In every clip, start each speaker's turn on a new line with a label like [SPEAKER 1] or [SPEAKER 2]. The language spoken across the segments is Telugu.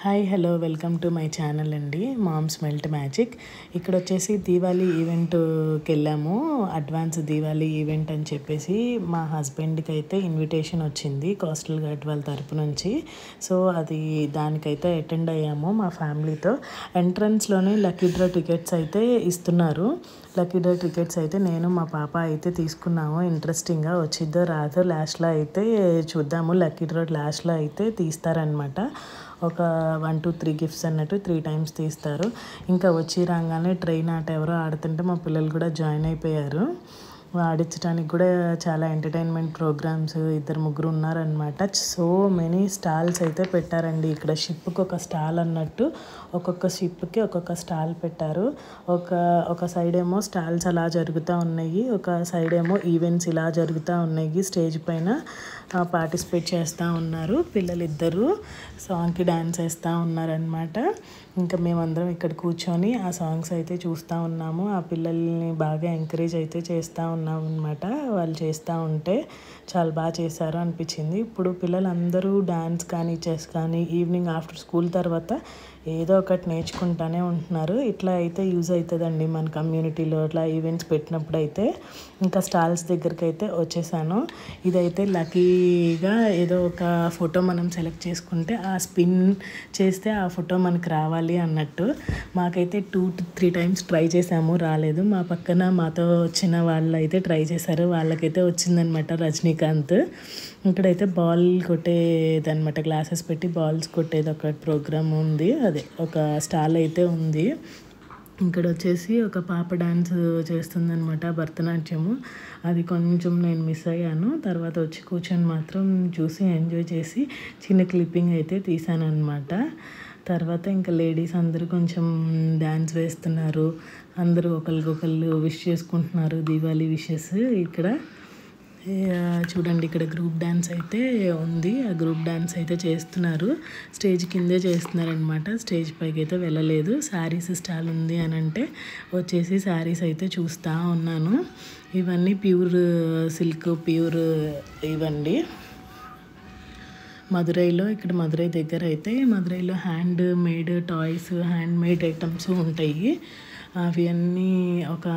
[SPEAKER 1] Hi hello welcome to my channel అండి మామ్స్ మెల్ట్ మ్యాజిక్. ఇక్కడ వచ్చేసి దీవాళీ ఈవెంట్కి వెళ్ళాము. అడ్వాన్స్ దీవాళీ ఈవెంట్ అని చెప్పేసి మా హస్బెండ్కి అయితే ఇన్విటేషన్ వచ్చింది కోస్టల్ గైడ్ వాళ్ళ తరపు నుంచి. సో అది దానికైతే అటెండ్ అయ్యాము మా ఫ్యామిలీతో. ఎంట్రన్స్లోనే లక్కీ డ్రా టికెట్స్ అయితే ఇస్తున్నారు. లక్కీ డ్రా టికెట్స్ అయితే నేను మా పాప అయితే తీసుకున్నాము. ఇంట్రెస్టింగ్గా వచ్చిద్దో రాదో లాస్ట్లో అయితే చూద్దాము. లక్కీ డ్రా లాస్ట్లో అయితే తీస్తారనమాట. ఒక 1 to 3 గిఫ్ట్స్ అన్నట్టు 3 times తీస్తారు. ఇంకా వచ్చి రాగానే ట్రైన్ ఆట ఎవరో ఆడుతుంటే మా పిల్లలు కూడా జాయిన్ అయిపోయారు. ఆడించడానికి కూడా చాలా ఎంటర్టైన్మెంట్ ప్రోగ్రామ్స్ 2-3 ఉన్నారనమాట. సో మెనీ స్టాల్స్ అయితే పెట్టారండి. ఇక్కడ షిప్కి ఒక స్టాల్ అన్నట్టు ఒక్కొక్క షిప్కి ఒక్కొక్క స్టాల్ పెట్టారు. ఒక సైడ్ ఏమో స్టాల్స్ అలా జరుగుతూ ఉన్నాయి, ఒక సైడ్ ఏమో ఈవెంట్స్ ఇలా జరుగుతూ ఉన్నాయి. స్టేజ్ పైన పార్టిసిపేట్ చేస్తూ ఉన్నారు పిల్లలిద్దరూ. సాంగ్కి డ్యాన్స్ వేస్తూ ఉన్నారనమాట. ఇంకా మేమందరం ఇక్కడ కూర్చొని ఆ సాంగ్స్ అయితే చూస్తూ ఉన్నాము. ఆ పిల్లల్ని బాగా ఎంకరేజ్ అయితే చేస్తూ ఉన్నాం అనమాట. వాళ్ళు చేస్తూ ఉంటే చాలా బాగా చేశారు అనిపించింది. ఇప్పుడు పిల్లలందరూ డ్యాన్స్ కానీ చెస్ కానీ ఈవినింగ్ ఆఫ్టర్ స్కూల్ తర్వాత ఏదో ఒకటి నేర్చుకుంటూనే ఉంటున్నారు. ఇట్లా అయితే యూజ్ అవుతుందండి మన కమ్యూనిటీలో ఇట్లా ఈవెంట్స్ పెట్టినప్పుడు అయితే. ఇంకా స్టాల్స్ దగ్గరికి అయితే వచ్చేసాను. ఇదైతే లక్కీగా ఏదో ఒక ఫోటో మనం సెలెక్ట్ చేసుకుంటే ఆ స్పిన్ చేస్తే ఆ ఫోటో మనకు రావాలి అన్నట్టు. మాకైతే 2 to 3 times ట్రై చేసాము, రాలేదు. మా పక్కన మాతో వచ్చిన వాళ్ళు అయితే ట్రై చేశారు, వాళ్ళకైతే వచ్చిందనమాట రజనీకాంత్. ఇక్కడైతే బాల్ కొట్టేదనమాట, గ్లాసెస్ పెట్టి బాల్స్ కొట్టేది ఒక ప్రోగ్రామ్ ఉంది. అదే ఒక స్టాల్ అయితే ఉంది. ఇక్కడ వచ్చేసి ఒక పాప డ్యాన్స్ చేస్తుందనమాట, భరతనాట్యము. అది కొంచెం నేను మిస్ అయ్యాను. తర్వాత వచ్చి కూర్చొని మాత్రం చూసి ఎంజాయ్ చేసి చిన్న క్లిప్పింగ్ అయితే తీసానమాట. తర్వాత ఇంకా లేడీస్ అందరూ కొంచెం డ్యాన్స్ వేస్తున్నారు. అందరూ ఒకరికొకళ్ళు విష్ చేసుకుంటున్నారు, దీవాళీ విషెస్. ఇక్కడ చూడండి, ఇక్కడ గ్రూప్ డ్యాన్స్ అయితే ఉంది. ఆ గ్రూప్ డ్యాన్స్ అయితే చేస్తున్నారు. స్టేజ్ కిందే చేస్తున్నారనమాట, స్టేజ్ పైకి అయితే వెళ్ళలేదు. శారీస్ స్టాల్ ఉంది అని అంటే వచ్చేసి శారీస్ అయితే చూస్తూ ఉన్నాను. ఇవన్నీ ప్యూర్ సిల్క్, ప్యూర్ ఇవండి. మదురైలో, ఇక్కడ మదురై దగ్గర అయితే మదురైలో hand made toys, hand made items ఉంటాయి. అవి అన్నీ ఒక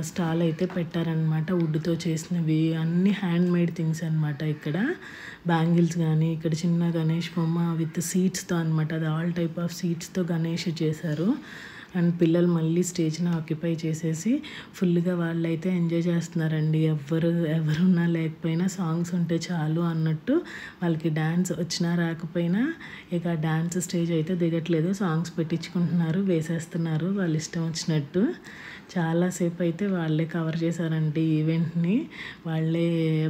[SPEAKER 1] స్టాల్ అయితే పెట్టారనమాట. వుడ్తో చేసినవి అన్నీ హ్యాండ్ మేడ్ థింగ్స్ అనమాట. ఇక్కడ బ్యాంగిల్స్ కానీ, ఇక్కడ చిన్న గణేష్ బొమ్మ విత్ సీడ్స్తో అనమాట. అది ఆల్ టైప్ ఆఫ్ సీడ్స్తో గణేష్ చేశారు. అండ్ పిల్లలు మళ్ళీ స్టేజ్ని ఆక్యుపై చేసేసి ఫుల్గా వాళ్ళైతే ఎంజాయ్ చేస్తున్నారండి. ఎవరున్నా లేకపోయినా సాంగ్స్ ఉంటే చాలు అన్నట్టు. వాళ్ళకి డ్యాన్స్ వచ్చినా రాకపోయినా ఇక డ్యాన్స్ స్టేజ్ అయితే దిగట్లేదు, సాంగ్స్ పెట్టించుకుంటున్నారు, వేసేస్తున్నారు వాళ్ళ ఇష్టం వచ్చినట్టు. చాలాసేపు అయితే వాళ్ళే కవర్ చేశారండి ఈవెంట్ని. వాళ్ళే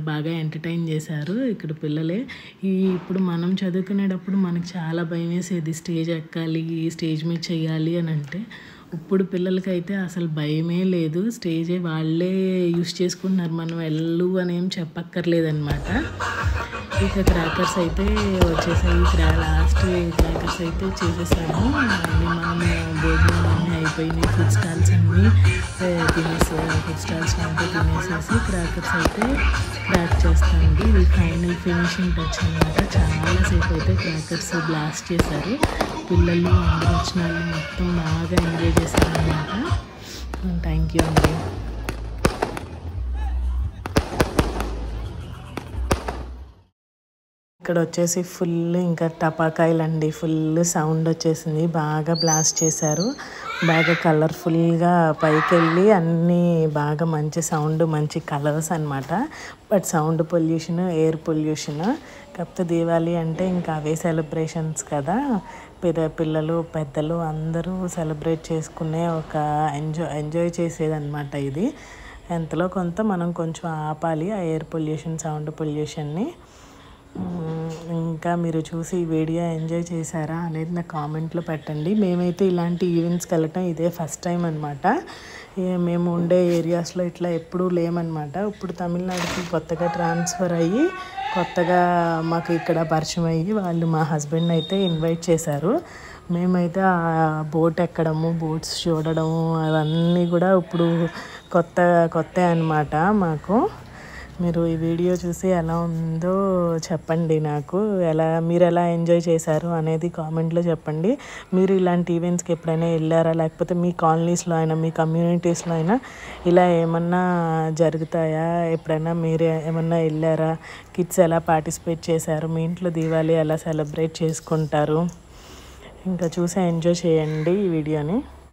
[SPEAKER 1] బాగా ఎంటర్టైన్ చేశారు ఇక్కడ పిల్లలే. ఇప్పుడు మనం చదువుకునేటప్పుడు మనకు చాలా భయం వేసేది, స్టేజ్ ఎక్కాలి, స్టేజ్ మీద చేయాలి అని అంటే. ఇప్పుడు పిల్లలకైతే అసలు భయమే లేదు, స్టేజే వాళ్ళే యూస్ చేసుకుంటున్నారు. మనం వెళ్ళు అని ఏం చెప్పక్కర్లేదన్నమాట. ఇక క్రాకర్స్ అయితే వచ్చేసాయి. లాస్ట్ క్రాకర్స్ అయితే చేసేసాము. అన్నీ మనం భోజనం అన్నీ అయిపోయినాయి. ఫుడ్ స్టాల్స్ అన్నీ ఫుడ్ స్టాల్స్ అంతా తినేసేసి క్రాకర్స్ అయితే క్రాక్ చేస్తామండి. ఇది ఫైనల్ ఫినిషింగ్ టచ్ అనమాట. చాలాసేపు అయితే క్రాకర్స్ బ్లాస్ట్ చేశారు. పిల్లలు అందరూ వచ్చిన వాళ్ళు మొత్తం బాగా ఎంజాయ్ చేశారనమాట. థ్యాంక్ యూ అండి. ఇక్కడ వచ్చేసి ఫుల్ ఇంకా టపాకాయలు అండి, ఫుల్ సౌండ్ వచ్చేసింది. బాగా బ్లాస్ట్ చేశారు, బాగా కలర్ఫుల్గా పైకి వెళ్ళి అన్నీ బాగా మంచి సౌండ్, మంచి కలర్స్ అనమాట. But sound pollution, air pollution. కాకపోతే దీవాళీ అంటే ఇంకా అవే సెలబ్రేషన్స్ కదా. పిల్లలు పెద్దలు అందరూ సెలబ్రేట్ చేసుకునే ఒక ఎంజాయ్ చేసేదన్నమాట ఇది. ఎంతలో కొంత మనం కొంచెం ఆపాలి ఆ ఎయిర్ పొల్యూషన్, సౌండ్ పొల్యూషన్ని. ఇంకా మీరు చూసి ఈ వీడియో ఎంజాయ్ చేశారా అనేది నా కామెంట్లో పెట్టండి. మేమైతే ఇలాంటి ఈవెంట్స్కి వెళ్ళటం ఇదే ఫస్ట్ టైం అనమాట. మేము ఉండే ఏరియాస్లో ఇట్లా ఎప్పుడూ లేమన్నమాట. ఇప్పుడు తమిళనాడుకి కొత్తగా ట్రాన్స్ఫర్ అయ్యి కొత్తగా మాకు ఇక్కడ పరిచయం అయ్యి వాళ్ళు మా హస్బెండ్ అయితే ఇన్వైట్ చేశారు. మేమైతే ఆ బోట్ ఎక్కడము, బోట్స్ చూడడము అవన్నీ కూడా ఇప్పుడు కొత్త అనమాట మాకు. మీరు ఈ వీడియో చూసి ఎలా ఉందో చెప్పండి నాకు. మీరు ఎలా ఎంజాయ్ చేశారు అనేది కామెంట్లో చెప్పండి. మీరు ఇలాంటి ఈవెంట్స్కి ఎప్పుడైనా వెళ్ళారా, లేకపోతే మీ కాలనీస్లో అయినా మీ కమ్యూనిటీస్లో అయినా ఇలా ఏమన్నా జరుగుతాయా? ఎప్పుడైనా మీరు ఏమన్నా వెళ్ళారా? కిడ్స్ ఎలా పార్టిసిపేట్ చేశారు? మీ ఇంట్లో దీవాళి ఎలా సెలబ్రేట్ చేసుకుంటారు? ఇంకా చూసి ఎంజాయ్ చేయండి ఈ వీడియోని.